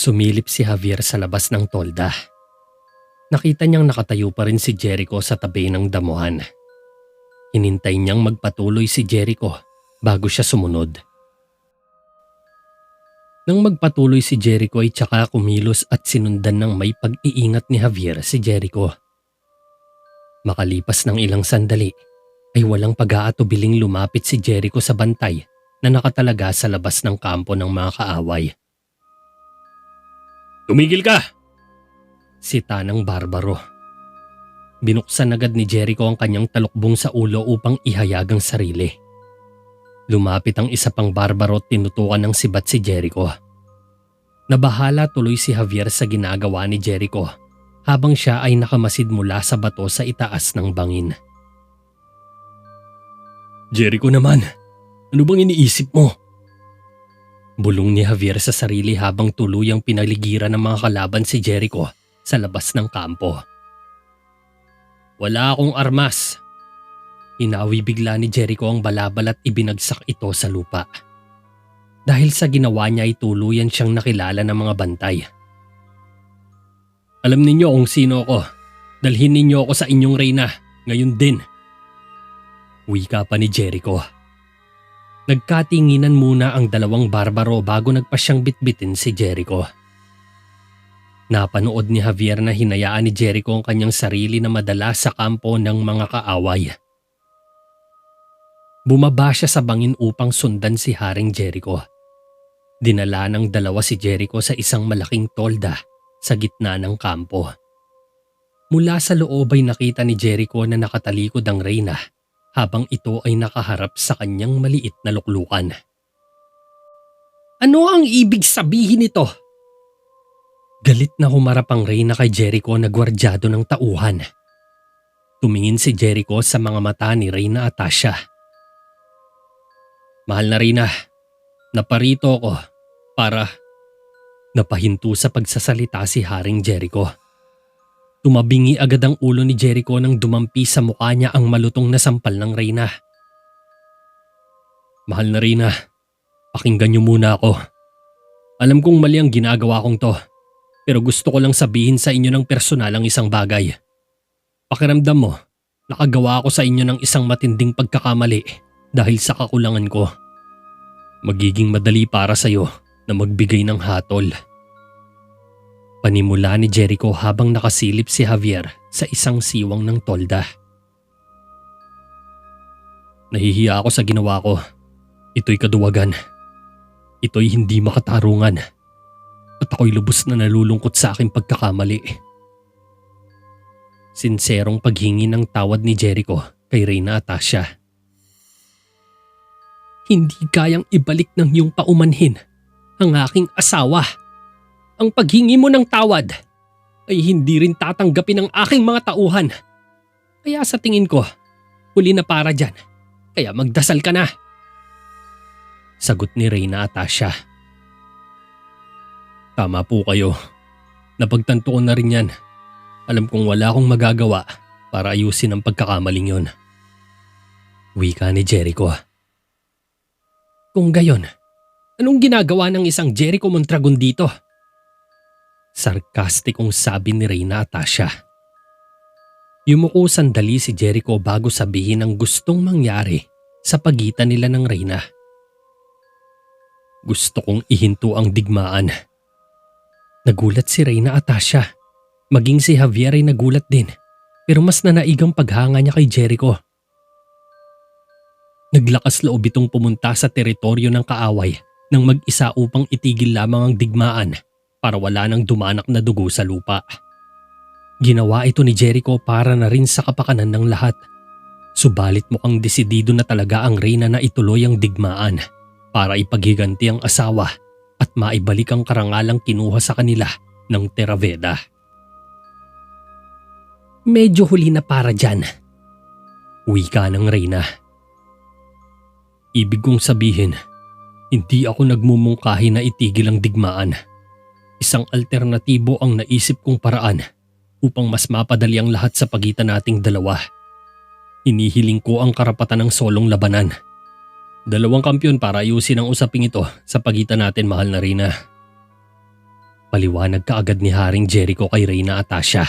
Sumilip si Javier sa labas ng tolda. Nakita niyang nakatayo pa rin si Jericho sa tabi ng damuhan. Hinintay niyang magpatuloy si Jericho bago siya sumunod. Nang magpatuloy si Jericho ay tsaka kumilos at sinundan ng may pag-iingat ni Javier si Jericho. Makalipas ng ilang sandali ay walang pag-aatubiling lumapit si Jericho sa bantay na nakatalaga sa labas ng kampo ng mga kaaway. "Tumigil ka!" sita ng barbaro. Binuksan agad ni Jericho ang kanyang talukbong sa ulo upang ihayag ang sarili. Lumapit ang isa pang barbaro at tinutukan ng sibat si Jericho. Nabahala tuloy si Javier sa ginagawa ni Jericho habang siya ay nakamasid mula sa bato sa itaas ng bangin. "Jericho naman, ano bang iniisip mo?" Bulong ni Javier sa sarili habang tuluyang pinaligiran ng mga kalaban si Jericho sa labas ng kampo. "Wala akong armas." Hinawi bigla ni Jericho ang balabal at ibinagsak ito sa lupa. Dahil sa ginawa niya ay tuluyan siyang nakilala ng mga bantay. "Alam ninyo kung sino ako. Dalhin ninyo ako sa inyong reyna, ngayon din." Wika pa ni Jericho. Nagkatinginan muna ang dalawang barbaro bago nagpasyang bitbitin si Jericho. Napanood ni Javier na hinayaan ni Jericho ang kanyang sarili na madala sa kampo ng mga kaaway. Bumaba siya sa bangin upang sundan si Haring Jericho. Dinala ng dalawa si Jericho sa isang malaking tolda sa gitna ng kampo. Mula sa loob ay nakita ni Jericho na nakatalikod ang reyna habang ito ay nakaharap sa kanyang maliit na luklukan. "Ano ang ibig sabihin nito?" Galit na humarap ang reyna kay Jericho na gwardyado ng tauhan. Tumingin si Jericho sa mga mata ni Reyna Atasha. "Mahal na Reyna, naparito ako para..." Napahinto sa pagsasalita si Haring Jericho. Tumabingi agad ang ulo ni Jericho nang dumampi sa mukha niya ang malutong na sampal ng reyna. "Mahal na Reyna, pakinggan niyo muna ako. Alam kong mali ang ginagawa kong to, pero gusto ko lang sabihin sa inyo ng personal ang isang bagay. Pakiramdam mo, nakagawa ako sa inyo ng isang matinding pagkakamali dahil sa kakulangan ko. Magiging madali para sa iyo na magbigay ng hatol." Panimula ni Jericho habang nakasilip si Javier sa isang siwang ng tolda. "Nahihiya ako sa ginawa ko. Ito'y kaduwagan. Ito'y hindi makatarungan. At ako'y lubos na nalulungkot sa aking pagkakamali." Sinserong paghingi ng tawad ni Jericho kay Reyna Atasha. "Hindi kayang ibalik ng iyong paumanhin ang aking asawa. Ang paghingi mo ng tawad ay hindi rin tatanggapin ng aking mga tauhan. Kaya sa tingin ko, huli na para dyan. Kaya magdasal ka na." Sagot ni Reyna Atasha. "Tama po kayo. Napagtanto ko na rin yan. Alam kong wala akong magagawa para ayusin ang pagkakamaling yun." Wika ni Jericho. "Kung gayon, anong ginagawa ng isang Jericho Mondragon dito?" Sarkastikong sabi ni Reyna Atasha. Yumuko sandali si Jericho bago sabihin ang gustong mangyari sa pagitan nila ng reyna. "Gusto kong ihinto ang digmaan." Nagulat si Reyna Atasha. Maging si Javier ay nagulat din, pero mas nanaigang paghanga niya kay Jericho. Naglakas loob itong pumunta sa teritoryo ng kaaway nang mag-isa upang itigil lamang ang digmaan para wala nang dumanak na dugo sa lupa. Ginawa ito ni Jericho para na rin sa kapakanan ng lahat. Subalit mukhang desidido na talaga ang reyna na ituloy ang digmaan para ipaghiganti ang asawa at maibalik ang karangalang kinuha sa kanila ng Terraveda. "Medyo huli na para dyan," wika ng reyna. "Ibig kong sabihin, hindi ako nagmumungkahi na itigil ang digmaan. Isang alternatibo ang naisip kong paraan upang mas mapadali ang lahat sa pagitan nating dalawa. Hinihiling ko ang karapatan ng solong labanan. 2 kampyon para ayusin ang usaping ito sa pagitan natin, mahal na Reyna." Paliwanag kaagad ni Haring Jericho kay Reyna Atasha.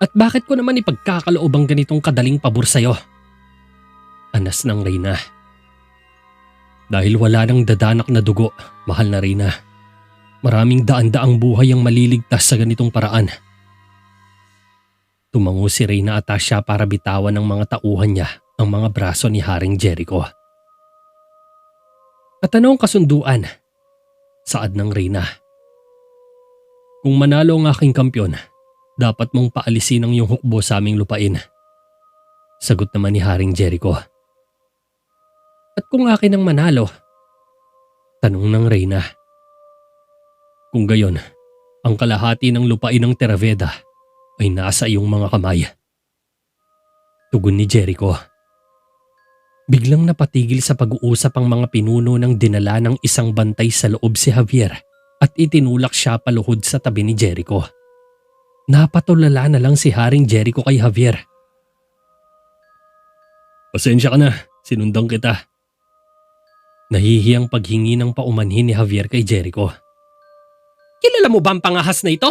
At bakit ko naman ipagkakaloob ang ganitong kadaling pabor sa'yo? Anas ng Reyna. Dahil wala nang dadanak na dugo, mahal na Reyna. Maraming daan-daang buhay ang maliligtas sa ganitong paraan. Tumango si Reyna Atasha para bitawan ng mga tauhan niya ang mga braso ni Haring Jericho. At ano ang kasunduan? Saad ng Reyna. Kung manalo ang aking kampyon, dapat mong paalisin ang iyong hukbo sa aming lupain. Sagot naman ni Haring Jericho. At kung akin ang manalo? Tanong ng Reyna. Kung gayon, ang kalahati ng lupain ng Terraveda ay nasa iyong mga kamay. Tugon ni Jericho. Biglang napatigil sa pag-uusap ang mga pinuno ng dinala ng isang bantay sa loob si Javier at itinulak siya paluhod sa tabi ni Jericho. Napatulala na lang si Haring Jericho kay Javier. Pasensya ka na, sinundan kita. Nahihiyang paghingi ng paumanhin ni Javier kay Jericho. Kilala mo ba ang pangahas na ito?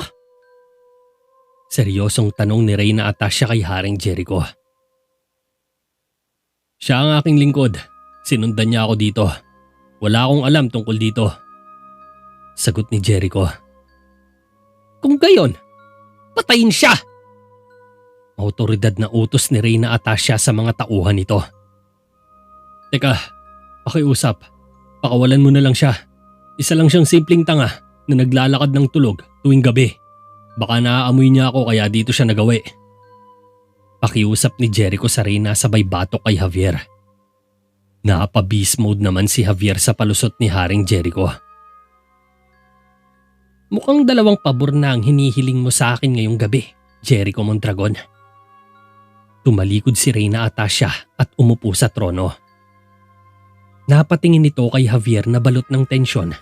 Seryosong tanong ni Reyna Atasha kay Haring Jericho. Siya ang aking lingkod. Sinundan niya ako dito. Wala akong alam tungkol dito. Sagot ni Jericho. Kung gayon, patayin siya! Autoridad na utos ni Reyna Atasha sa mga tauhan nito. Teka, pakiusap. Pakawalan mo na lang siya. Isa lang siyang simpleng tanga na naglalakad ng tulog tuwing gabi. Baka naaamoy niya ako kaya dito siya nagawi. Pakiusap ni Jericho sa Reyna sabay batok kay Javier. Napa-beast mode naman si Javier sa palusot ni Haring Jericho. Mukhang dalawang pabor na ang hinihiling mo sa akin ngayong gabi, Jericho Mondragon. Tumalikod si Reyna Atasha at umupo sa trono. Napatingin ito kay Javier na balot ng tensyon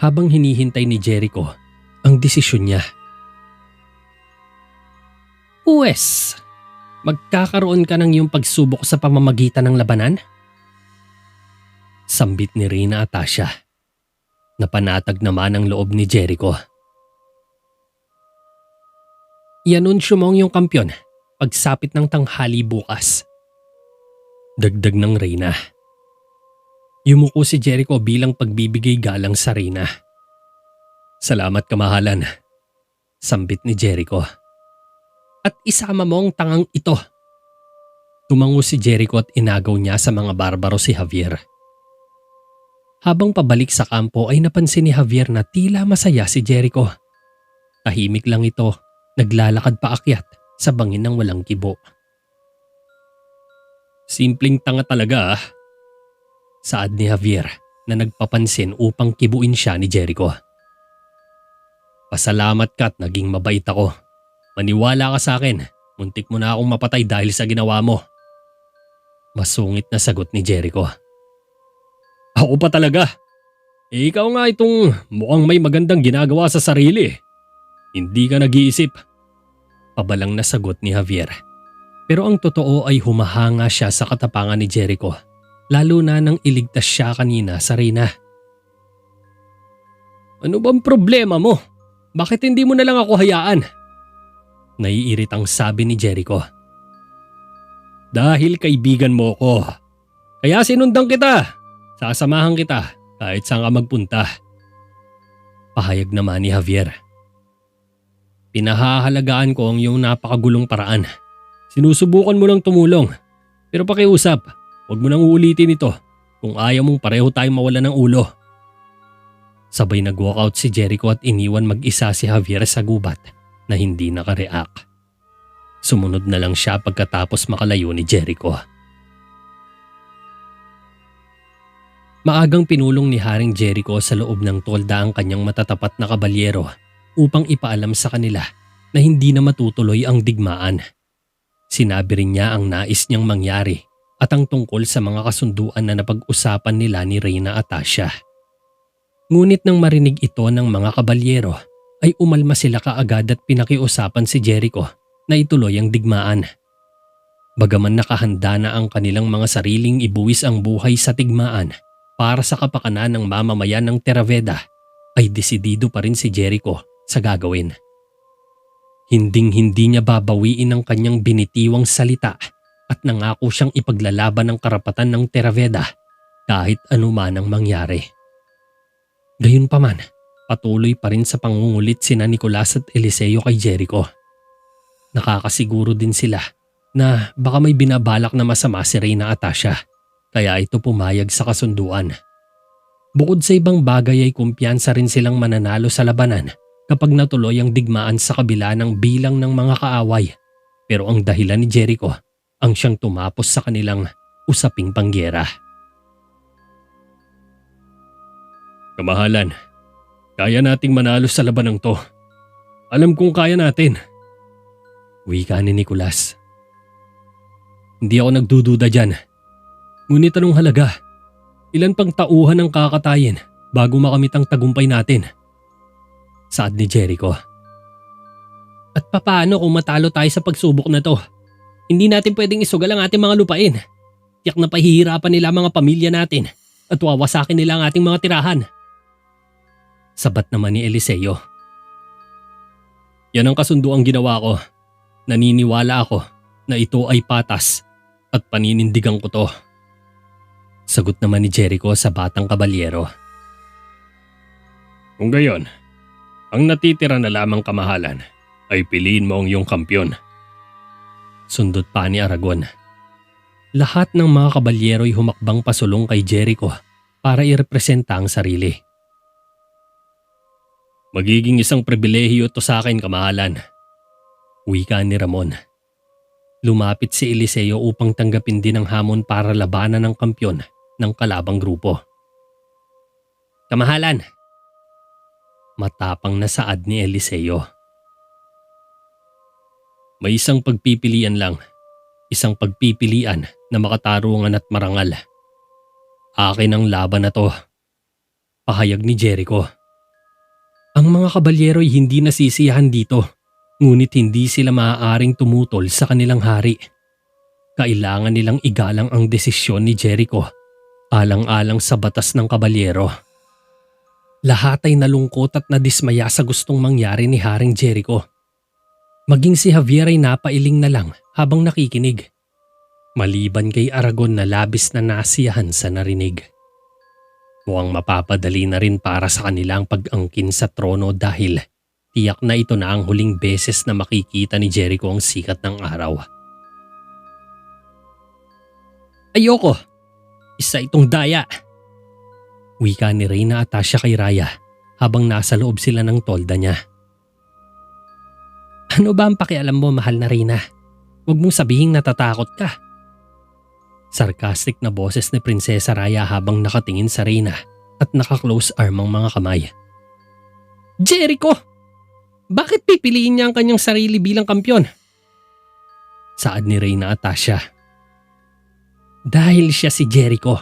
habang hinihintay ni Jericho ang desisyon niya. Uwes, magkakaroon ka ng iyong pagsubok sa pamamagitan ng labanan? Sambit ni Reyna Atasha. Napanatag naman ang loob ni Jericho. Ianunsyo mo ang iyong kampyon pagsapit ng tanghali bukas. Dagdag ng Reyna. Yumuko si Jericho bilang pagbibigay galang sa Reyna. Salamat kamahalan. Sambit ni Jericho. At isama mo ang tangang ito. Tumango si Jericho at inagaw niya sa mga barbaro si Javier. Habang pabalik sa kampo ay napansin ni Javier na tila masaya si Jericho. Tahimik lang ito, naglalakad paakyat sa bangin ng walang kibo. Simpleng tanga talaga ah. Saad ni Javier na nagpapansin upang kibuin siya ni Jericho. Pasalamat ka at naging mabait ako. Maniwala ka sa akin, muntik mo na akong mapatay dahil sa ginawa mo. Masungit na sagot ni Jericho. Ako pa talaga. Ikaw nga itong mukhang may magandang ginagawa sa sarili. Hindi ka nag-iisip. Pabalang na sagot ni Javier. Pero ang totoo ay humahanga siya sa katapangan ni Jericho. Lalo na nang iligtas siya kanina sa Reyna. Ano bang problema mo? Bakit hindi mo na lang ako hayaan? Naiiritang sabi ni Jericho. Dahil kaibigan mo ko. Kaya sinundan kita. Sasamahan kita kahit saan ka magpunta. Pahayag naman ni Javier. Pinahahalagaan ko ang iyong napakagulong paraan. Sinusubukan mo lang tumulong. Pero pakiusap, huwag mo nang uulitin ito kung ayaw mong pareho tayong mawala ng ulo. Sabay nag-walkout si Jericho at iniwan mag-isa si Javier sa gubat na hindi nakareact. Sumunod na lang siya pagkatapos makalayo ni Jericho. Maagang pinulong ni Haring Jericho sa loob ng tolda ang kanyang matatapat na kabalyero upang ipaalam sa kanila na hindi na matutuloy ang digmaan. Sinabi rin niya ang nais niyang mangyari at ang tungkol sa mga kasunduan na napag-usapan nila ni Reyna Atasha. Ngunit nang marinig ito ng mga kabalyero ay umalma sila kaagad at pinakiusapan si Jericho na ituloy ang digmaan. Bagaman nakahanda na ang kanilang mga sariling ibuwis ang buhay sa digmaan para sa kapakanan ng mamamayan ng Terraveda, ay desidido pa rin si Jericho sa gagawin. Hinding-hindi niya babawiin ang kanyang binitiwang salita at nangako siyang ipaglalaban ang karapatan ng Terraveda kahit anuman ang mangyari. Gayunpaman, patuloy pa rin sa pangungulit sina Nicolas at Eliseo kay Jericho. Nakakasiguro din sila na baka may binabalak na masama si Reyna Atasha, kaya ito pumayag sa kasunduan. Bukod sa ibang bagay ay kumpiyansa rin silang mananalo sa labanan kapag natuloy ang digmaan sa kabila ng bilang ng mga kaaway. Pero ang dahilan ni Jericho ang siyang tumapos sa kanilang usaping panggera. Kamahalan, kaya nating manalo sa labanang to. Alam kong kaya natin. Wika ni Nicolas. Hindi ako nagdududa dyan. Ngunit anong halaga? Ilan pang tauhan ang kakatayin bago makamit ang tagumpay natin? Saad ni Jericho. At papaano kung matalo tayo sa pagsubok na to? Hindi natin pwedeng isugal ang ating mga lupain. Tiyak na pahihirapan nila ang mga pamilya natin at wawasakin nila ang ating mga tirahan. Sabat naman ni Eliseo. Yan ang kasunduang ginawa ko. Naniniwala ako na ito ay patas at paninindigan ko to. Sagot naman ni Jericho sa batang kabalyero. Kung gayon, ang natitira na lamang kamahalan ay piliin mo ang iyong kampyon. Sundot pa ni Aragon. Lahat ng mga kabalyero'y humakbang pasulong kay Jericho para irepresenta ang sarili. Magiging isang pribilehiyo to sa akin, kamahalan. Wika ni Ramon. Lumapit si Eliseo upang tanggapin din ang hamon para labanan ng kampyon ng kalabang grupo. Kamahalan! Matapang na saad ni Eliseo. May isang pagpipilian lang. Isang pagpipilian na makatarungan at marangal. Akin ang laban na to. Pahayag ni Jericho. Ang mga kabalyero'y hindi nasisiyahan dito, ngunit hindi sila maaaring tumutol sa kanilang hari. Kailangan nilang igalang ang desisyon ni Jericho, alang-alang sa batas ng kabalyero. Lahat ay nalungkot at nadismaya sa gustong mangyari ni Haring Jericho. Maging si Javier ay napailing na lang habang nakikinig. Maliban kay Aragon na labis na nasiyahan sa narinig. Mukhang mapapadali na rin para sa kanila ang pag-angkin sa trono dahil tiyak na ito na ang huling beses na makikita ni Jericho ang sikat ng araw. Ayoko! Isa itong daya! Wika ni Reyna Atasha kay Raya habang nasa loob sila ng tolda niya. Ano ba ang pakialam mo, mahal na Reyna? Huwag mong sabihing natatakot ka. Sarcastic na boses ni Prinsesa Raya habang nakatingin sa Reyna at naka-close arm ang mga kamay. Jericho! Bakit pipiliin niya ang kanyang sarili bilang kampyon? Saad ni Reyna Atasha. Dahil siya si Jericho.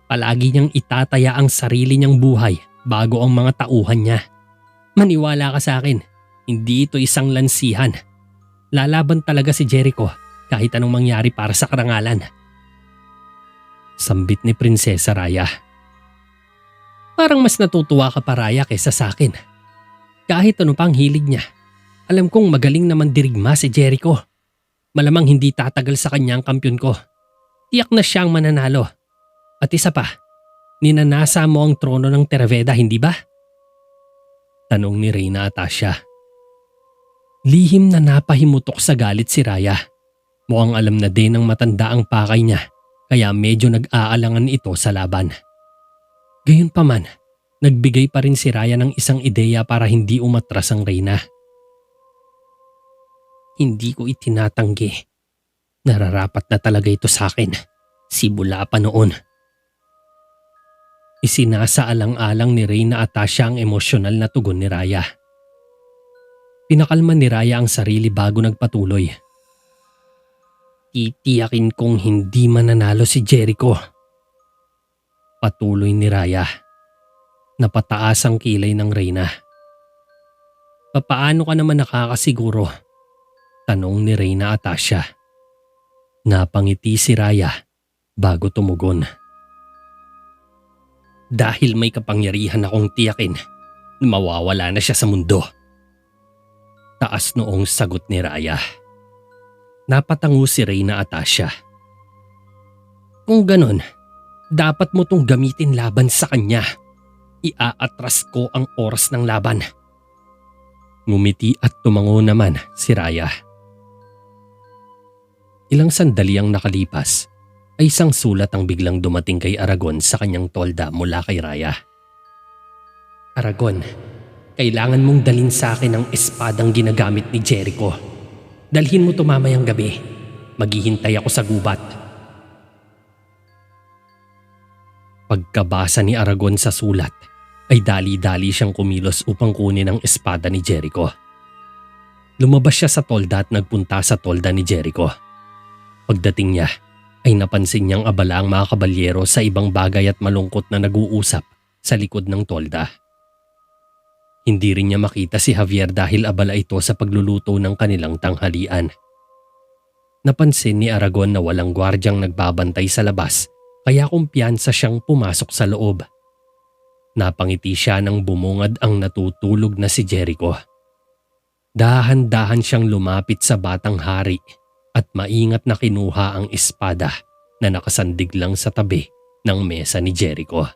Palagi niyang itataya ang sarili niyang buhay bago ang mga tauhan niya. Maniwala ka sa akin, hindi ito isang lansihan. Lalaban talaga si Jericho kahit anong mangyari para sa karangalan. Sambit ni Prinsesa Raya. Parang mas natutuwa ka pa, Raya, kaysa sa akin. Kahit ano pang hilig niya, alam kong magaling naman dirigma si Jericho. Malamang hindi tatagal sa kanya ang kampyon ko. Tiyak na siyang mananalo. At isa pa, ninanasa mo ang trono ng Terraveda, hindi ba? Tanong ni Reyna Atasha. Lihim na napahimutok sa galit si Raya. Mukhang alam na din ng matanda ang pakay niya. Kaya medyo nag-aalangan ito sa laban. Gayunpaman, nagbigay pa rin si Raya ng isang ideya para hindi umatras ang Reyna. Hindi ko itinatanggi. Nararapat na talaga ito sa akin. Simula pa noon. Isinasaalang-alang ni Reyna Atasha ang emosyonal na tugon ni Raya. Pinakalma ni Raya ang sarili bago nagpatuloy. Titiyakin kong hindi mananalo si Jericho. Patuloy ni Raya. Napataas ang kilay ng Reyna. Papaano ka naman nakakasiguro? Tanong ni Reyna Atasha. Napangiti si Raya bago tumugon. Dahil may kapangyarihan akong tiyakin mawawala na siya sa mundo. Taas noong sagot ni Raya. Napatango si Reyna Atasha. Kung ganon, dapat mo tong gamitin laban sa kanya. Iaatras ko ang oras ng laban. Ngumiti at tumango naman si Raya. Ilang sandali ang nakalipas ay isang sulat ang biglang dumating kay Aragon sa kanyang tolda mula kay Raya. Aragon, kailangan mong dalhin sa akin ang espadang ginagamit ni Jericho. Dalhin mo ito mamayang gabi. Maghihintay ako sa gubat. Pagkabasa ni Aragon sa sulat, ay dali-dali siyang kumilos upang kunin ang espada ni Jericho. Lumabas siya sa tolda at nagpunta sa tolda ni Jericho. Pagdating niya, ay napansin niyang abala ang mga kabalyero sa ibang bagay at malungkot na nag-uusap sa likod ng tolda. Hindi rin niya makita si Javier dahil abala ito sa pagluluto ng kanilang tanghalian. Napansin ni Aragon na walang gwardyang nagbabantay sa labas kaya kumpiyansa siyang pumasok sa loob. Napangiti siya nang bumungad ang natutulog na si Jericho. Dahan-dahan siyang lumapit sa batang hari at maingat na kinuha ang espada na nakasandig lang sa tabi ng mesa ni Jericho.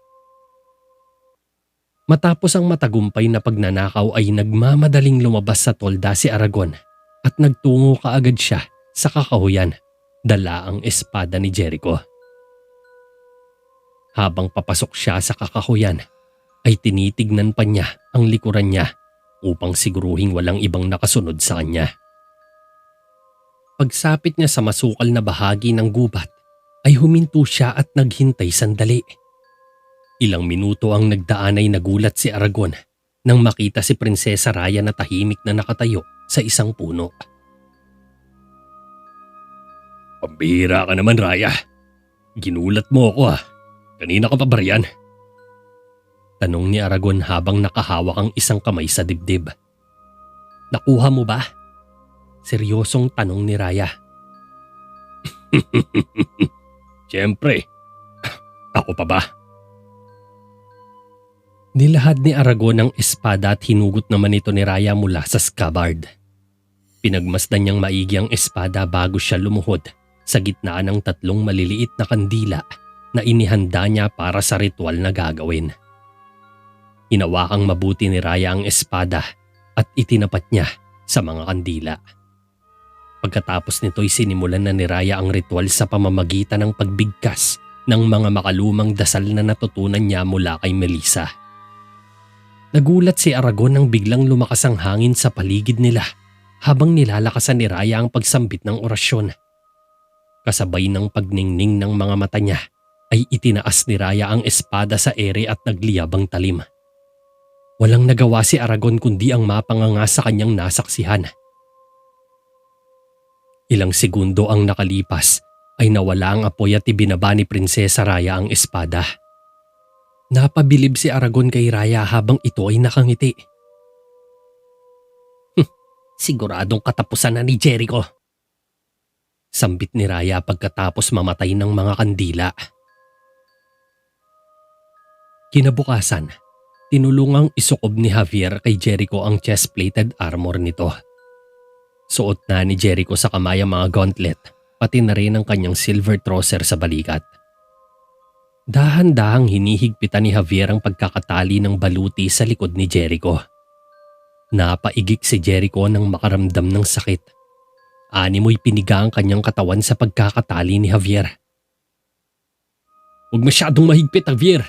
Matapos ang matagumpay na pagnanakaw ay nagmamadaling lumabas sa tolda si Aragon at nagtungo kaagad siya sa kakahuyan, dala ang espada ni Jericho. Habang papasok siya sa kakahuyan, ay tinitignan pa niya ang likuran niya upang siguruhing walang ibang nakasunod sa kanya. Pagsapit niya sa masukal na bahagi ng gubat, ay huminto siya at naghintay sandali. Ilang minuto ang nagdaan ay nagulat si Aragon nang makita si Prinsesa Raya na tahimik na nakatayo sa isang puno. Pambihira ka naman, Raya. Ginulat mo ako ah. Kanina ka pa ba riyan? Tanong ni Aragon habang nakahawak ang isang kamay sa dibdib. Nakuha mo ba? Seryosong tanong ni Raya. Siyempre. Ako pa ba? Nilahad ni Aragon ang espada at hinugot naman ito ni Raya mula sa scabbard. Pinagmasdan niyang maigi ang espada bago siya lumuhod sa gitnaan ng 3 maliliit na kandila na inihanda niya para sa ritual na gagawin. Hinawakang mabuti ni Raya ang espada at itinapat niya sa mga kandila. Pagkatapos nito'y sinimulan na ni Raya ang ritual sa pamamagitan ng pagbigkas ng mga makalumang dasal na natutunan niya mula kay Melissa. Nagulat si Aragon nang biglang lumakas ang hangin sa paligid nila habang nilalakasan ni Raya ang pagsambit ng orasyon. Kasabay ng pagningning ng mga mata niya ay itinaas ni Raya ang espada sa ere at nagliyabang talim. Walang nagawa si Aragon kundi ang mapanganga sa kanyang nasaksihan. Ilang segundo ang nakalipas ay nawala ang apoy at ibinaba ni Prinsesa Raya ang espada. Napabilib si Aragon kay Raya habang ito ay nakangiti. Siguradong katapusan na ni Jericho. Sambit ni Raya pagkatapos mamatay ng mga kandila. Kinabukasan, tinulungang isukob ni Javier kay Jericho ang chest-plated armor nito. Suot na ni Jericho sa kamay ang mga gauntlet, pati na rin ang kanyang silver trouser sa balikat. Dahan-dahang hinihigpitan ni Javier ang pagkakatali ng baluti sa likod ni Jericho. Napaigik si Jericho nang makaramdam ng sakit. Animoy piniga ang kanyang katawan sa pagkakatali ni Javier. Huwag masyadong mahigpit, Javier.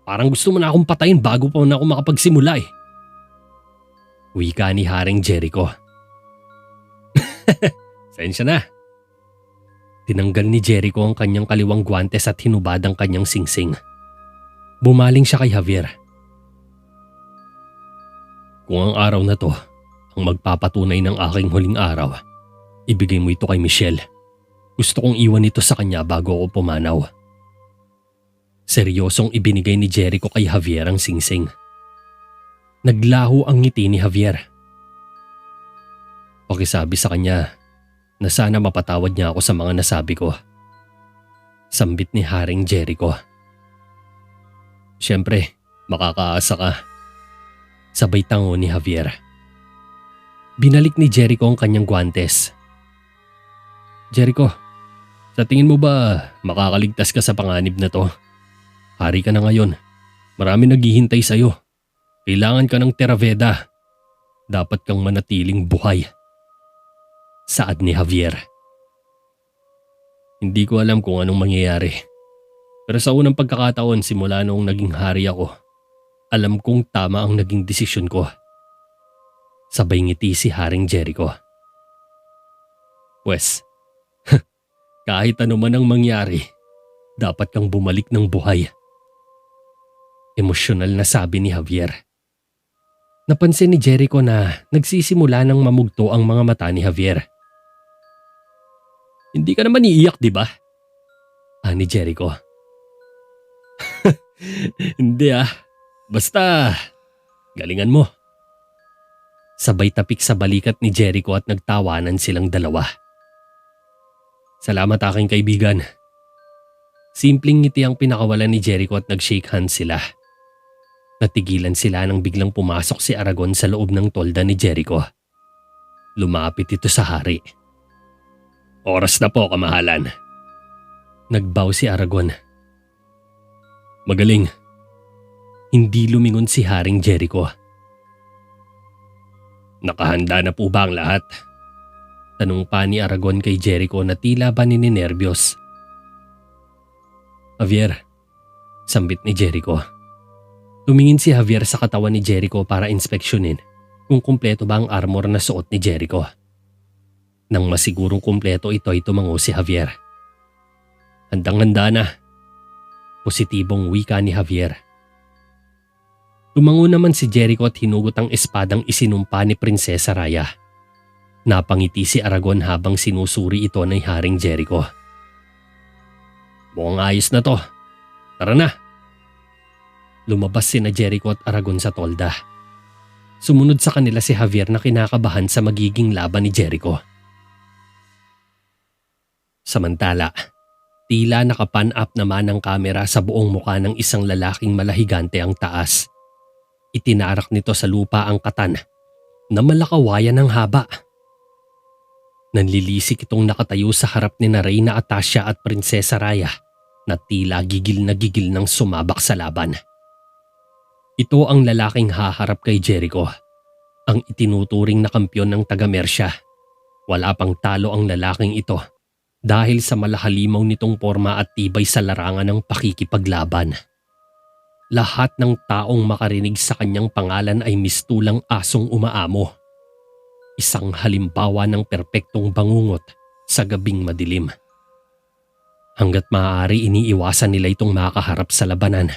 Parang gusto mo na akong patayin bago pa na ako makapagsimula eh. Wika ni Haring Jericho. Sensya na. Tinanggal ni Jericho ang kanyang kaliwang guwantes at hinubad ang kanyang singsing. Bumaling siya kay Javier. Kung ang araw na to ang magpapatunay ng aking huling araw, ibigay mo ito kay Michelle. Gusto kong iwan ito sa kanya bago ako pumanaw. Seryosong ibinigay ni Jericho kay Javier ang singsing. Naglaho ang ngiti ni Javier. Pakisabi sa kanya na sana mapatawad niya ako sa mga nasabi ko. Sambit ni Haring Jericho. Siyempre, makakaasa ka. Sabay tango ni Javier. Binalik ni Jericho ang kanyang guwantes. Jericho, sa tingin mo ba makakaligtas ka sa panganib na to? Hari ka na ngayon. Marami naghihintay sa'yo. Kailangan ka ng Theraveda. Dapat kang manatiling buhay. Saad ni Javier. Hindi ko alam kung anong mangyayari. Pero sa unang pagkakataon simula noong naging hari ako, alam kong tama ang naging desisyon ko. Sabay ngiti si Haring Jericho. Pwes, kahit ano man ang mangyari, dapat kang bumalik ng buhay. Emosyonal na sabi ni Javier. Napansin ni Jericho na nagsisimula ng mamugto ang mga mata ni Javier. Hindi ka naman iiyak, di ba? Ani Jericho. Hindi Basta, galingan mo. Sabay tapik sa balikat ni Jericho at nagtawanan silang dalawa. Salamat aking kaibigan. Simpleng ngiti ang pinakawalan ni Jericho at nag-shake hands sila. Natigilan sila nang biglang pumasok si Aragon sa loob ng tolda ni Jericho. Lumapit ito sa hari. Oras na po, kamahalan. Nagbaw si Aragon. Magaling. Hindi lumingon si Haring Jericho. Nakahanda na po ba ang lahat? Tanong pa ni Aragon kay Jericho na tila ba nininerbiyos. Javier, sambit ni Jericho. Tumingin si Javier sa katawan ni Jericho para inspeksyonin kung kumpleto ba ang armor na suot ni Jericho. Nang masigurong kumpleto ito ay tumango si Javier. Handang-handa na. Positibong wika ni Javier. Tumango naman si Jericho at hinugot ang espadang isinumpa ni Prinsesa Raya. Napangiti si Aragon habang sinusuri ito ng Haring Jericho. Mukhang ayos na to. Tara na. Lumabas sina Jericho at Aragon sa tolda. Sumunod sa kanila si Javier na kinakabahan sa magiging laban ni Jericho. Samantala, tila nakapan up naman ang kamera sa buong mukha ng isang lalaking malahigante ang taas. Itinarak nito sa lupa ang katan na malakawayan ng haba. Nanlilisik itong nakatayo sa harap ni Reyna Atasha at Prinsesa Raya na tila gigil na gigil ng sumabak sa laban. Ito ang lalaking haharap kay Jericho, ang itinuturing na kampyon ng taga-Mercia. Wala pang talo ang lalaking ito dahil sa malahalimaw nitong porma at tibay sa larangan ng pakikipaglaban. Lahat ng taong makarinig sa kanyang pangalan ay mistulang asong umaamo. Isang halimbawa ng perpektong bangungot sa gabing madilim. Hanggat maaari iniiwasan nila itong makaharap sa labanan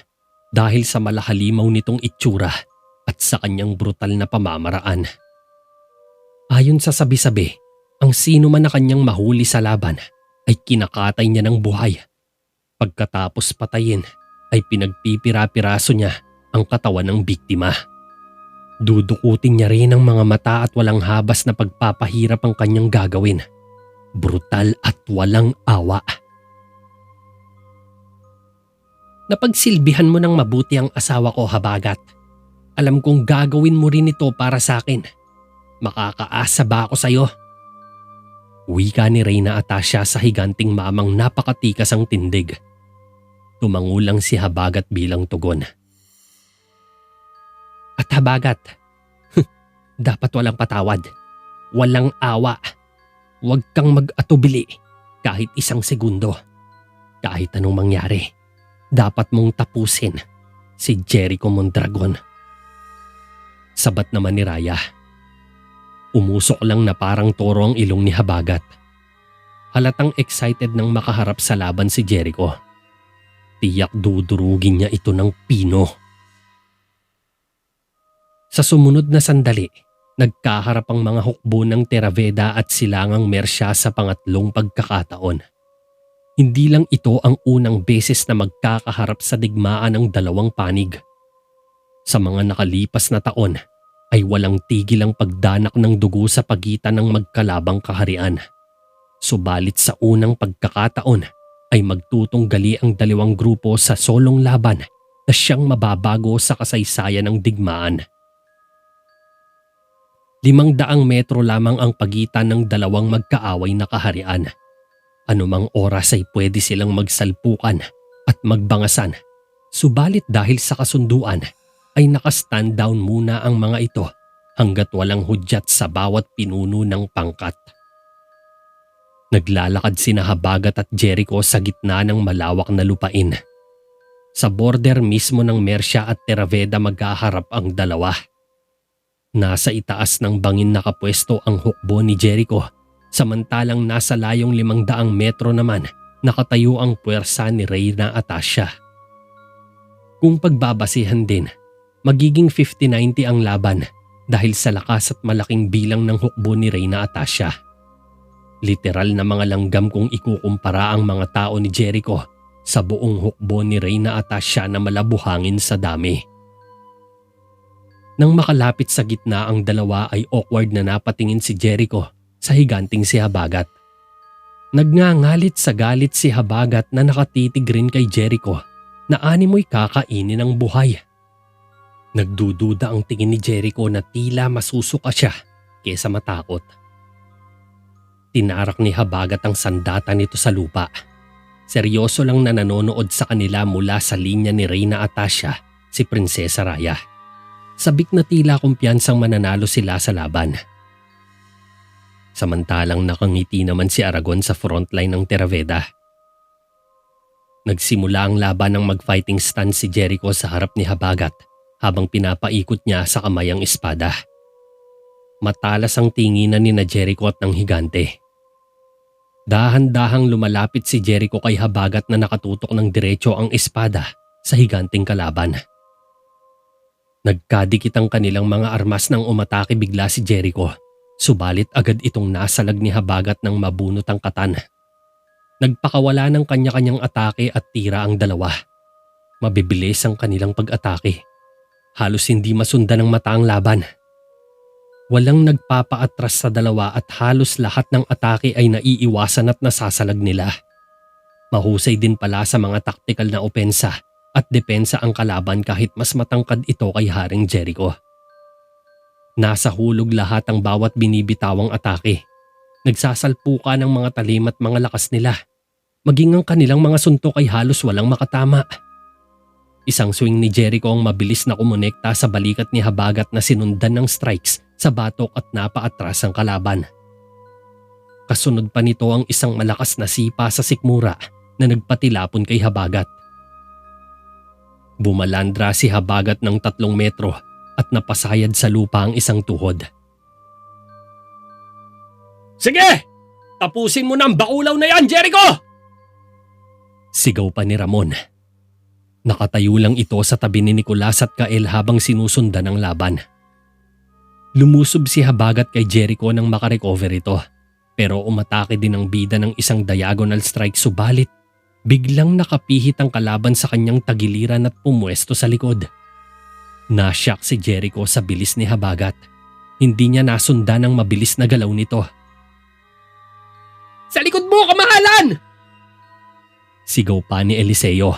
dahil sa malahalimaw nitong itsura at sa kanyang brutal na pamamaraan. Ayon sa sabi-sabi, ang sino man na kanyang mahuli sa laban ay kinakatay niya ng buhay. Pagkatapos patayin ay pinagpipira-piraso niya ang katawan ng biktima. Dudukutin niya rin ang mga mata at walang habas na pagpapahirap ang kanyang gagawin. Brutal at walang awa. Napagsilbihan mo ng mabuti ang asawa ko, Habagat. Alam kong gagawin mo rin ito para sa akin. Makakaasa ba ako sa'yo? Wika ni Reyna Atasha sa higanting mamang napakatikas ang tindig. Tumango lang si Habagat bilang tugon. At Habagat, dapat walang patawad, walang awa. Huwag kang mag-atubili kahit isang segundo. Kahit anong mangyari, dapat mong tapusin si Jericho Mondragon. Sabat naman ni Raya. Umusok lang na parang toro ang ilong ni Habagat. Halatang excited nang makaharap sa laban si Jericho. Tiyak dudurugin niya ito ng pino. Sa sumunod na sandali, nagkaharap ang mga hukbo ng Theraveda at silangang Mercia sa pangatlong pagkakataon. Hindi lang ito ang unang beses na magkakaharap sa digmaan ng dalawang panig. Sa mga nakalipas na taon ay walang tigil ang pagdanak ng dugo sa pagitan ng magkalabang kaharian. Subalit sa unang pagkakataon ay magtutunggali ang dalawang grupo sa solong laban na siyang mababago sa kasaysayan ng digmaan. 500 metro lamang ang pagitan ng dalawang magkaaway na kaharian. Anumang oras ay pwede silang magsalpukan at magbangasan. Subalit dahil sa kasunduan ay naka-stand down muna ang mga ito hanggat walang hudyat sa bawat pinuno ng pangkat. Naglalakad sina Habagat at Jericho sa gitna ng malawak na lupain. Sa border mismo ng Mercia at Terraveda magkaharap ang dalawa. Nasa itaas ng bangin nakapwesto ang hukbo ni Jericho, samantalang nasa layong 500 metro naman nakatayo ang puwersa ni Reyna Atasha. Kung pagbabasihan din, magiging 50-90 ang laban dahil sa lakas at malaking bilang ng hukbo ni Reyna Atasha. Literal na mga langgam kung ikukumpara ang mga tao ni Jericho sa buong hukbo ni Reyna Atasha na malabuhangin sa dami. Nang makalapit sa gitna ang dalawa ay awkward na napatingin si Jericho sa higanting si Habagat. Nagngangalit sa galit si Habagat na nakatitig rin kay Jericho na animoy kakainin ng buhay. Nagdududa ang tingin ni Jericho na tila masusuka siya kesa matakot. Tinarak ni Habagat ang sandata nito sa lupa. Seryoso lang na nanonood sa kanila mula sa linya ni Reyna Atasha, si Prinsesa Raya. Sabik na tila kumpiyansang mananalo sila sa laban. Samantalang nakangiti naman si Aragon sa frontline ng Terraveda. Nagsimula ang laban ng mag-fighting stance si Jericho sa harap ni Habagat habang pinapaikot niya sa kamay ang espada. Matalas ang tinginan ni Jericho at ng higante. Dahan-dahang lumalapit si Jericho kay Habagat na nakatutok ng diretso ang espada sa higanting kalaban. Nagkadikit ang kanilang mga armas nang umatake bigla si Jericho, subalit agad itong nasalag ni Habagat ng mabunot ang katan. Nagpakawala ng kanya-kanyang atake at tira ang dalawa. Mabibilis ang kanilang pag-atake. Halos hindi masundan ng mata ang laban. Walang nagpapaatras sa dalawa at halos lahat ng atake ay naiiwasan at nasasalag nila. Mahusay din pala sa mga taktikal na opensa at depensa ang kalaban kahit mas matangkad ito kay Haring Jericho. Nasa hulog lahat ang bawat binibitawang atake. Nagsasalpuka ng mga talim at mga lakas nila. Maging ang kanilang mga suntok ay halos walang makatama. Isang swing ni Jericho ang mabilis na kumonekta sa balikat ni Habagat na sinundan ng strikes sa batok at napaatras ang kalaban. Kasunod pa nito ang isang malakas na sipa sa sikmura na nagpatilapon kay Habagat. Bumalandra si Habagat ng 3 metro at napasayad sa lupa ang isang tuhod. "Sige! Tapusin mo na ang bakulaw na yan, Jericho!" Sigaw pa ni Ramon. Nakatayo lang ito sa tabi ni Nicolas at Kael habang sinusundan ang laban. Lumusob si Habagat kay Jericho nang makarecover ito, pero umatake din ang bida ng isang diagonal strike subalit biglang nakapihit ang kalaban sa kanyang tagiliran at pumwesto sa likod. Nashock si Jericho sa bilis ni Habagat. Hindi niya nasundan ang mabilis na galaw nito. "Sa likod mo, kamahalan!" Sigaw pa ni Eliseo.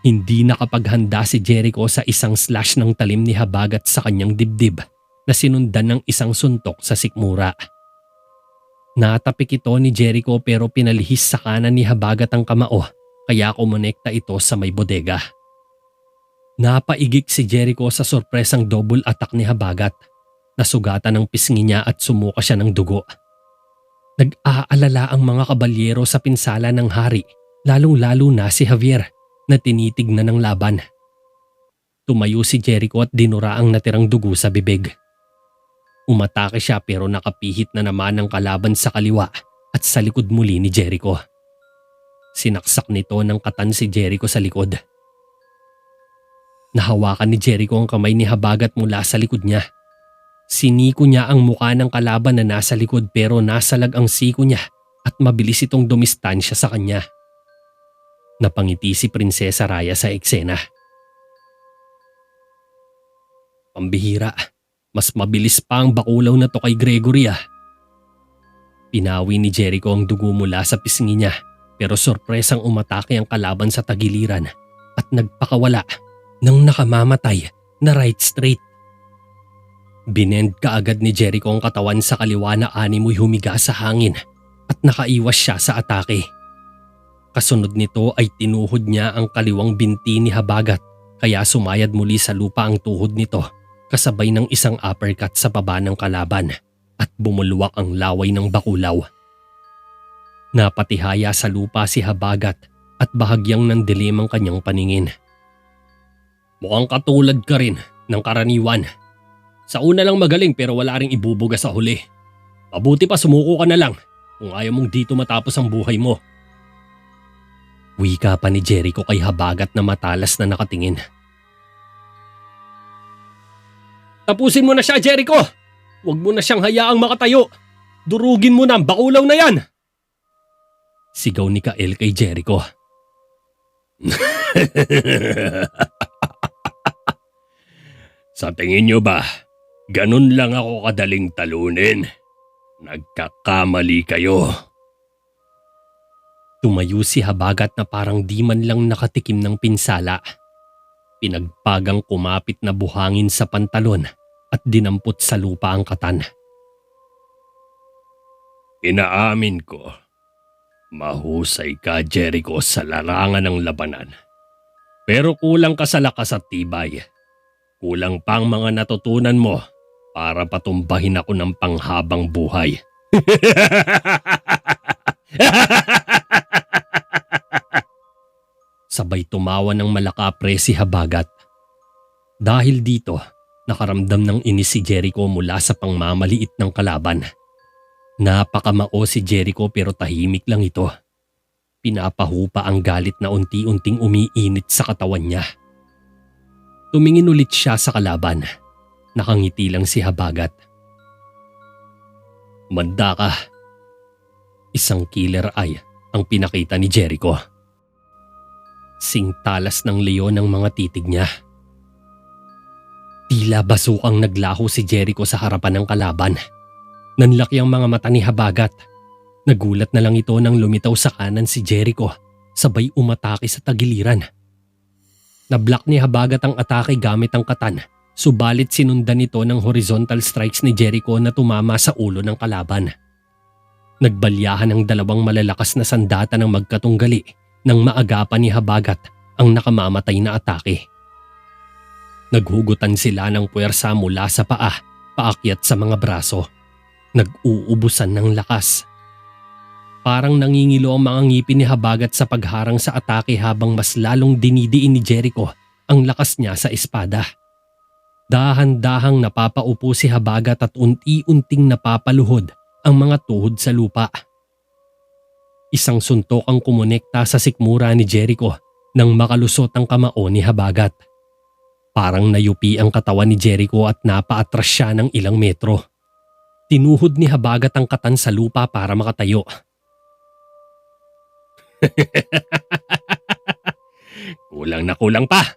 Hindi nakapaghanda si Jericho sa isang slash ng talim ni Habagat sa kanyang dibdib na sinundan ng isang suntok sa sikmura. Natapik ito ni Jericho pero pinalihis sa kanan ni Habagat ang kamao kaya kumonekta ito sa may bodega. Napaigik si Jericho sa sorpresang double attack ni Habagat. Nasugatan ng pisngi niya at sumuka siya ng dugo. Nag-aalala ang mga kabalyero sa pinsala ng hari, lalong-lalo na si Javier na tinitignan ng laban. Tumayo si Jericho at dinura ang natirang dugo sa bibig. Umatake siya pero nakapihit na naman ang kalaban sa kaliwa at sa likod muli ni Jericho. Sinaksak nito ng katan si Jericho sa likod. Nahawakan ni Jericho ang kamay ni Habagat mula sa likod niya. Siniko niya ang mukha ng kalaban na nasa likod pero nasalag ang siko niya at mabilis itong dumistansya sa kanya. Napangiti si Prinsesa Raya sa eksena. "Pambihira, mas mabilis pa ang bakulaw na to kay Gregory ah." Pinawi ni Jericho ang dugo mula sa pisngi niya pero sorpresang umatake ang kalaban sa tagiliran at nagpakawala ng nakamamatay na right straight. Binend kaagad ni Jericho ang katawan sa kaliwa na animoy humiga sa hangin at nakaiwas siya sa atake. Kasunod nito ay tinuhod niya ang kaliwang binti ni Habagat kaya sumayad muli sa lupa ang tuhod nito kasabay ng isang uppercut sa baba ng kalaban at bumulwak ang laway ng bakulaw. Napatihaya sa lupa si Habagat at bahagyang nandilim ang kanyang paningin. Mukhang katulad ka rin ng karaniwan. Sa una lang magaling pero wala ring ibubuga sa huli. Mabuti pa sumuko ka na lang kung ayaw mong dito matapos ang buhay mo. Wika pa ni Jericho kay Habagat na matalas na nakatingin. Tapusin mo na siya, Jericho! Huwag mo na siyang hayaang makatayo! Durugin mo na ang bakulaw na yan! Sigaw ni Kael kay Jericho. Sa tingin niyo ba, ganun lang ako kadaling talunin? Nagkakamali kayo. Tumayo si Habagat na parang di man lang nakatikim ng pinsala. Pinagpagang kumapit na buhangin sa pantalon at dinampot sa lupa ang katan. Inaamin ko, mahusay ka, Jericho, sa larangan ng labanan. Pero kulang ka sa lakas at tibay. Kulang pang mga natutunan mo para patumbahin ako ng panghabang buhay. Sabay tumawa ng malakapre si Habagat. Dahil dito, nakaramdam ng inis si Jericho mula sa pangmamaliit ng kalaban. Napakamao si Jericho pero tahimik lang ito. Pinapahupa ang galit na unti-unting umiinit sa katawan niya. Tumingin ulit siya sa kalaban. Nakangiti lang si Habagat. Manda ka. Isang killer eye ang pinakita ni Jericho. Singtalas ng leon ang mga titig niya. Tila basukang naglaho si Jericho sa harapan ng kalaban. Nanlaki ang mga mata ni Habagat. Nagulat na lang ito nang lumitaw sa kanan si Jericho, sabay umatake sa tagiliran. Nablock ni Habagat ang atake gamit ang katan, subalit sinundan nito ng horizontal strikes ni Jericho na tumama sa ulo ng kalaban. Nagbalyahan ang dalawang malalakas na sandata ng magkatunggali nang maagapan ni Habagat ang nakamamatay na atake. Naghugutan sila ng puwersa mula sa paa, paakyat sa mga braso. Nag-uubusan ng lakas. Parang nangingilo ang mga ngipin ni Habagat sa pagharang sa atake habang mas lalong dinidiin ni Jericho ang lakas niya sa espada. Dahan-dahang napapaupo si Habagat at unti-unting napapaluhod ang mga tuhod sa lupa. Isang suntok ang kumonekta sa sikmura ni Jericho nang makalusot ang kamao ni Habagat. Parang nayupi ang katawan ni Jericho at napaatras siya ng ilang metro. Tinuhod ni Habagat ang katan sa lupa para makatayo. Kulang na kulang pa!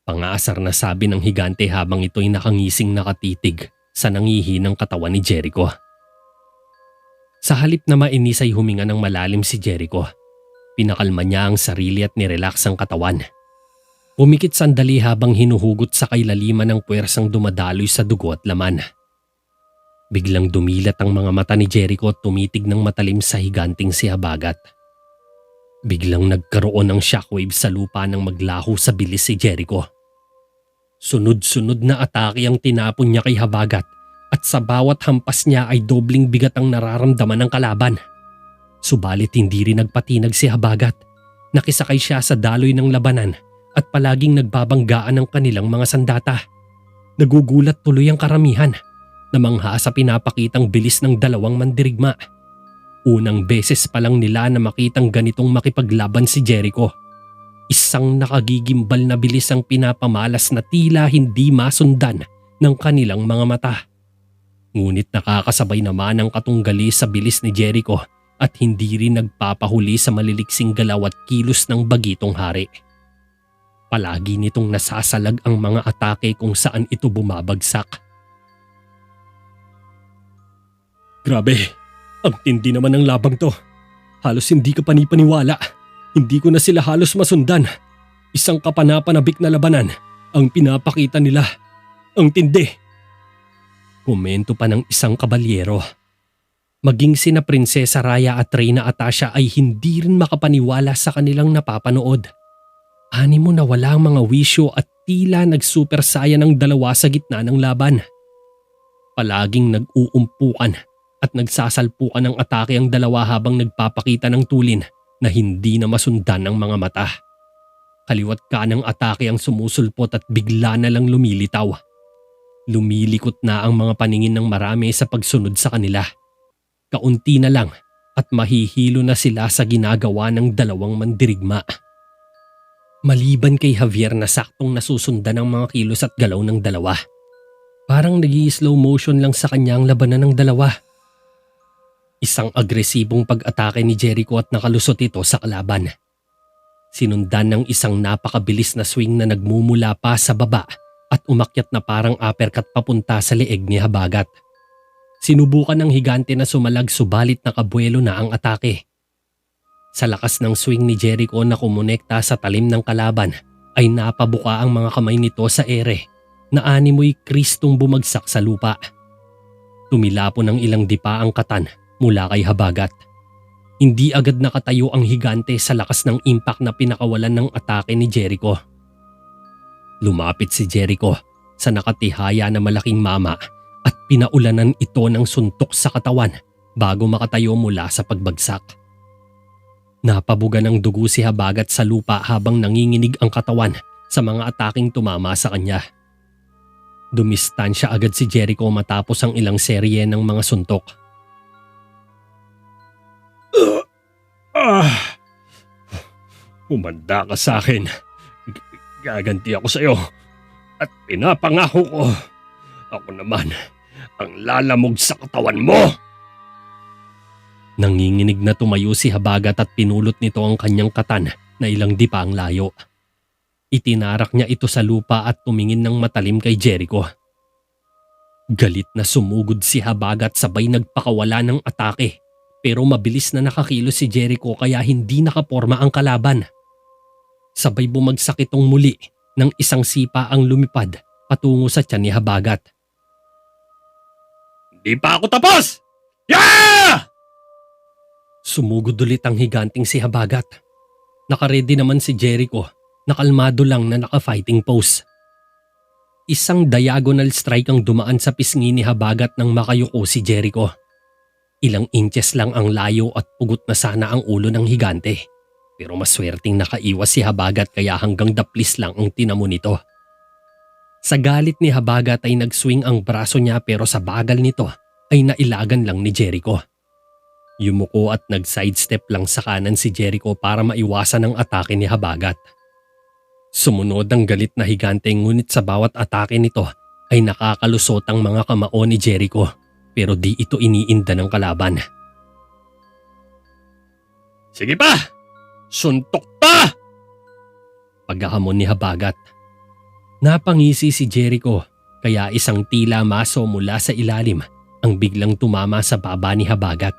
Pangasar na sabi ng higante habang ito'y nakangising nakatitig sa nangihinang katawan ni Jericho. Sa halip na mainis ay huminga ng malalim si Jericho. Pinakalma niya ang sarili at nirelax ang katawan. Pumikit sandali habang hinuhugot sa kailaliman ng puwersang dumadaloy sa dugo at laman. Biglang dumilat ang mga mata ni Jericho at tumitig ng matalim sa higanting si Habagat. Biglang nagkaroon ng shockwave sa lupa nang maglaho sa bilis si Jericho. Sunod-sunod na atake ang tinapon niya kay Habagat at sa bawat hampas niya ay dobling bigat ang nararamdaman ng kalaban. Subalit hindi rin nagpatinag si Habagat. Nakisakay siya sa daloy ng labanan at palaging nagbabanggaan ng kanilang mga sandata. Nagugulat tuloy ang karamihan. Namangha sa pinapakitang bilis ng dalawang mandirigma. Unang beses pa lang nila na makitang ganitong makipaglaban si Jericho. Isang nakagigimbal na bilis ang pinapamalas na tila hindi masundan ng kanilang mga mata. Ngunit nakakasabay naman ang katunggali sa bilis ni Jericho at hindi rin nagpapahuli sa maliliksing galaw at kilos ng bagitong hari. Palagi nitong nasasalag ang mga atake kung saan ito bumabagsak. Grabe, ang tindi naman ng labang to. Halos hindi ka panipaniwala. Hindi ko na sila halos masundan. Isang kapanapanabik na labanan ang pinapakita nila. Ang tindi, Komento pa ng isang kabalyero. Maging sina Prinsesa Raya at Reyna Atasha ay hindi rin makapaniwala sa kanilang napapanood. Animo na wala ang mga wisyo at tila nagsupersaya ng dalawa sa gitna ng laban. Palaging nag-uumpukan at nagsasalpukan ng atake ang dalawa habang nagpapakita ng tulin na hindi na masundan ng mga mata. Kaliwat kanang atake ang sumusulpot at bigla na lang lumilitaw. Lumilikot na ang mga paningin ng marami sa pagsunod sa kanila. Kaunti na lang at mahihilo na sila sa ginagawa ng dalawang mandirigma. Maliban kay Javier na saktong nasusundan ng mga kilos at galaw ng dalawa. Parang nag-i-slow motion lang sa kanya ang labanan ng dalawa. Isang agresibong pag-atake ni Jericho at nakalusot ito sa kalaban. Sinundan ng isang napakabilis na swing na nagmumula pa sa baba at umakyat na parang uppercut papunta sa leeg ni Habagat. Sinubukan ng higante na sumalag subalit nakabuelo na ang atake. Sa lakas ng swing ni Jericho na kumonekta sa talim ng kalaban ay napabuka ang mga kamay nito sa ere na animoy kristong bumagsak sa lupa. Tumilapo ng ilang dipa ang katan mula kay Habagat. Hindi agad nakatayo ang higante sa lakas ng impact na pinakawalan ng atake ni Jericho. Lumapit si Jericho sa nakatihaya na malaking mama at pinaulanan ito ng suntok sa katawan bago makatayo mula sa pagbagsak. Napabuga ng dugo si Habagat sa lupa habang nanginginig ang katawan sa mga ataking tumama sa kanya. Dumistansya agad si Jericho matapos ang ilang serye ng mga suntok. Humanda ka sa akin. Gaganti ako sa iyo at pinapangako ko. Ako naman ang lalamog sa katawan mo. Nanginginig na tumayo si Habagat at pinulot nito ang kanyang katan na ilang dipa ang layo. Itinarak niya ito sa lupa at tumingin ng matalim kay Jericho. Galit na sumugod si Habagat sabay nagpakawala ng atake pero mabilis na nakakilos si Jericho kaya hindi nakaporma ang kalaban. Sabay bumagsak itong muli nang isang sipa ang lumipad patungo sa tiyan ni Habagat. Di pa ako tapos! Yeah! Sumugod ulit ang higanting si Habagat. Nakaredy naman si Jericho, nakalmado lang na naka-fighting pose. Isang diagonal strike ang dumaan sa pisngi ni Habagat nang makayuko si Jericho. Ilang inches lang ang layo at pugot na sana ang ulo ng higante. Pero maswerteng nakaiwas si Habagat kaya hanggang daplis lang ang tinamo nito. Sa galit ni Habagat ay nag-swing ang braso niya pero sa bagal nito ay nailagan lang ni Jericho. Yumuko at nag-sidestep lang sa kanan si Jericho para maiwasan ang atake ni Habagat. Sumunod ang galit na higante ngunit sa bawat atake nito ay nakakalusot ang mga kamao ni Jericho pero di ito iniinda ng kalaban. Sige pa! Suntok pa! Paghahamon ni Habagat. Napangisi si Jericho kaya isang tila maso mula sa ilalim ang biglang tumama sa baba ni Habagat.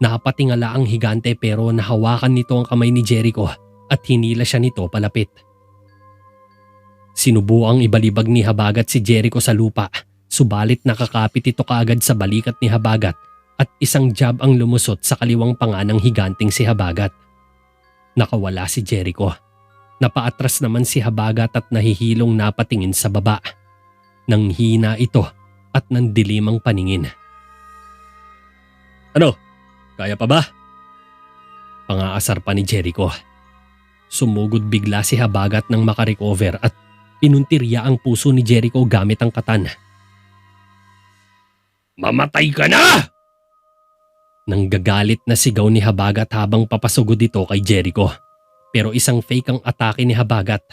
Napatingala ang higante pero nahawakan nito ang kamay ni Jericho at hinila siya nito palapit. Sinubuang ibalibag ni Habagat si Jericho sa lupa subalit nakakapit ito kaagad sa balikat ni Habagat at isang jab ang lumusot sa kaliwang panga ng higanting si Habagat. Nakawala si Jericho. Napaatras naman si Habagat at nahihilong napatingin sa baba. Nanghina ito at nandilim ang paningin. Ano? Kaya pa ba? Pangaasar pa ni Jericho. Sumugod bigla si Habagat nang makarecover at pinuntirya ang puso ni Jericho gamit ang katan. Mamatay ka na! Nanggagalit na sigaw ni Habagat habang papasugod ito kay Jericho. Pero isang fake ang atake ni Habagat.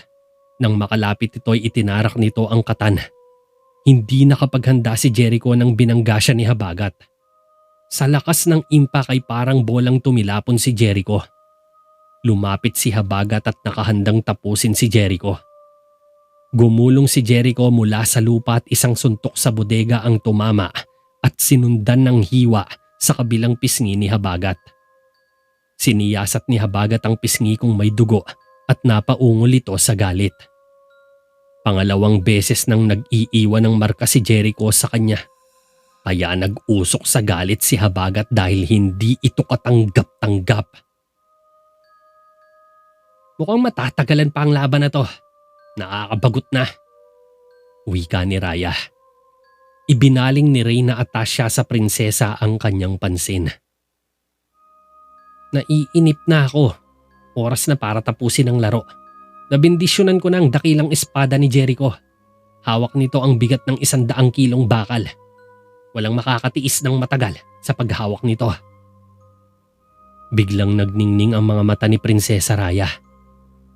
Nang makalapit ito ay itinarak nito ang katan. Hindi nakapaghanda si Jericho nang binangga siya ni Habagat. Sa lakas ng impact ay parang bolang tumilapon si Jericho. Lumapit si Habagat at nakahandang tapusin si Jericho. Gumulong si Jericho mula sa lupa at isang suntok sa bodega ang tumama at sinundan ng hiwa sa kabilang pisngi ni Habagat. Siniyasat ni Habagat ang pisngi kung may dugo at napaungol ito sa galit. Pangalawang beses nang nag-iiwan ng marka si Jericho sa kanya. Kaya nag-usok sa galit si Habagat dahil hindi ito katanggap-tanggap. Mukhang matatagalan pa ang laban na to. Nakakabagot na. Wika ni Raya. Ibinaling ni Reyna Atasha sa prinsesa ang kanyang pansin. Naiinip na ako. Oras na para tapusin ang laro. Nabindisyonan ko na ang dakilang espada ni Jericho. Hawak nito ang bigat ng 100 kilong bakal. Walang makakatiis ng matagal sa paghawak nito. Biglang nagningning ang mga mata ni Prinsesa Raya.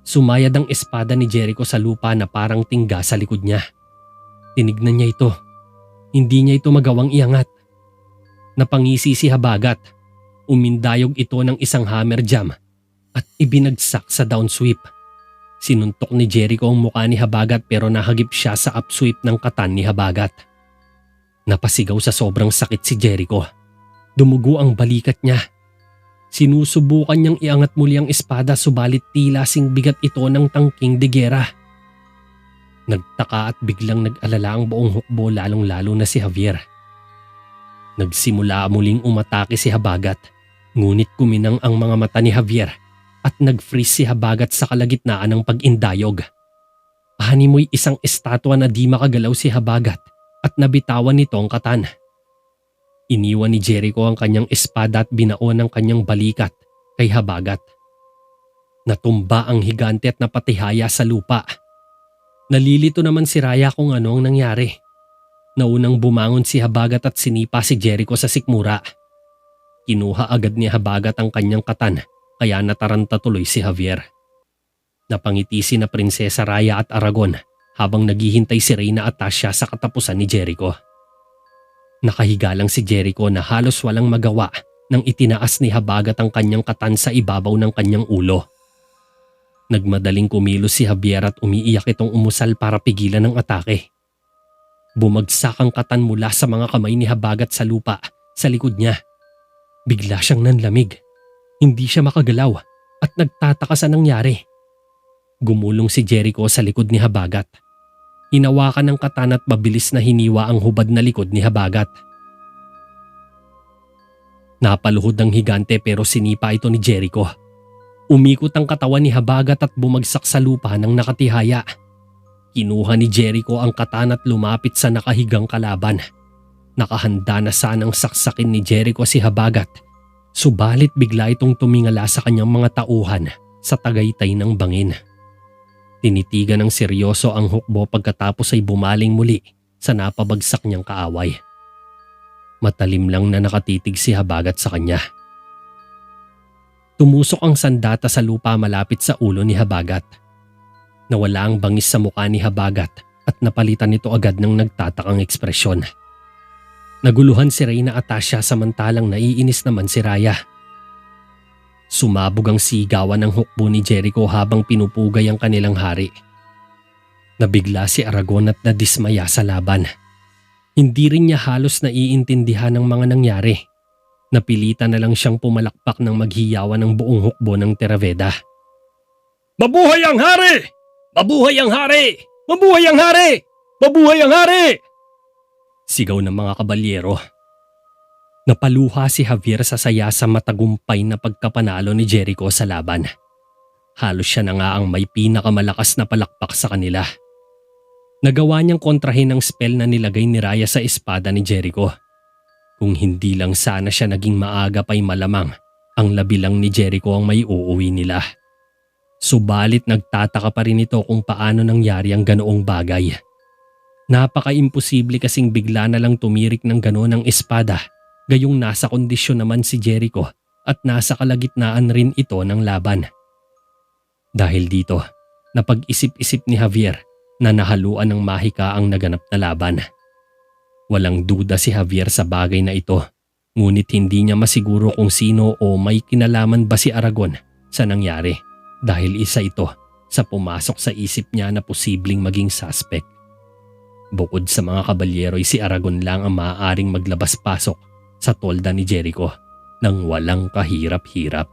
Sumayad ang espada ni Jericho sa lupa na parang tingga sa likod niya. Tinignan niya ito. Hindi niya ito magawang iangat. Napangisi si Habagat. Umindayog ito ng isang hammer jam at ibinagsak sa down sweep. Sinuntok ni Jericho ang mukha ni Habagat pero nahagip siya sa upsweep ng katan ni Habagat. Napasigaw sa sobrang sakit si Jericho. Dumugo ang balikat niya. Sinusubukan niyang iangat muli ang espada subalit tila sing bigat ito ng tangking de gera. Nagtaka at biglang nag-alala ang buong hukbo lalong-lalo na si Javier. Nagsimula muling umatake si Habagat, ngunit kuminang ang mga mata ni Javier at nag-freeze si Habagat sa kalagitnaan ng pag-indayog. Animoy isang estatwa na di makagalaw si Habagat at nabitawan nito ang katan. Iniwan ni Jericho ang kanyang espada at binaon ang kanyang balikat kay Habagat. Natumba ang higante at napatihaya sa lupa. Nalilito naman si Raya kung ano ang nangyari. Naunang bumangon si Habagat at sinipa si Jericho sa sikmura. Kinuha agad ni Habagat ang kanyang katan kaya nataranta tuloy si Javier. Napangiti si na Prinsesa Raya at Aragon habang naghihintay si Reyna Atasha sa katapusan ni Jericho. Nakahiga lang si Jericho na halos walang magawa nang itinaas ni Habagat ang kanyang katan sa ibabaw ng kanyang ulo. Nagmadaling kumilos si Javier at umiiyak itong umusal para pigilan ang atake. Bumagsak ang katan mula sa mga kamay ni Habagat sa lupa sa likod niya. Bigla siyang nanlamig. Hindi siya makagalaw at nagtataka sa nangyari. Gumulong si Jericho sa likod ni Habagat. Hinawakan ng katan at mabilis na hiniwa ang hubad na likod ni Habagat. Napaluhod ang higante pero sinipa ito ni Jericho. Umikot ang katawan ni Habagat at bumagsak sa lupa ng nakatihaya. Kinuha ni Jericho ang katan at lumapit sa nakahigang kalaban. Nakahanda na sanang saksakin ni Jericho si Habagat. Subalit bigla itong tumingala sa kanyang mga tauhan sa tagaytay ng bangin. Tinitigan ng seryoso ang hukbo pagkatapos ay bumaling muli sa napabagsak niyang kaaway. Matalim lang na nakatitig si Habagat sa kanya. Tumusok ang sandata sa lupa malapit sa ulo ni Habagat. Nawala ang bangis sa mukha ni Habagat at napalitan nito agad ng nagtatakang ekspresyon. Naguluhan si Reyna Atasha samantalang naiinis naman si Raya. Sumabog ang sigawan ng hukbo ni Jericho habang pinupugay ang kanilang hari. Nabigla si Aragon at nadismaya sa laban. Hindi rin niya halos naiintindihan ang mga nangyari. Napilitan na lang siyang pumalakpak ng maghiyawan ng buong hukbo ng Terraveda. Mabuhay ang hari! Mabuhay ang hari! Mabuhay ang hari! Mabuhay ang hari! Sigaw ng mga kabalyero. Napaluha si Javier sa saya sa matagumpay na pagkapanalo ni Jericho sa laban. Halos siya na nga ang may pinakamalakas na palakpak sa kanila. Nagawa niyang kontrahin ang spell na nilagay ni Raya sa espada ni Jericho. Kung hindi lang sana siya naging maaga pa'y malamang ang labi lang ni Jericho ang may uuwi nila. Subalit nagtataka pa rin ito kung paano nangyari ang ganoong bagay. Napaka-imposible kasing bigla na lang tumirik ng ganoon ang espada, gayong nasa kondisyon naman si Jericho at nasa kalagitnaan rin ito ng laban. Dahil dito, napag-isip-isip ni Javier na nahaluan ng mahika ang naganap na laban. Walang duda si Javier sa bagay na ito, ngunit hindi niya masiguro kung sino o may kinalaman ba si Aragon sa nangyari dahil isa ito sa pumasok sa isip niya na posibleng maging suspect. Bukod sa mga kabalyero ay si Aragon lang ang maaaring maglabas-pasok sa tolda ni Jericho nang walang kahirap-hirap.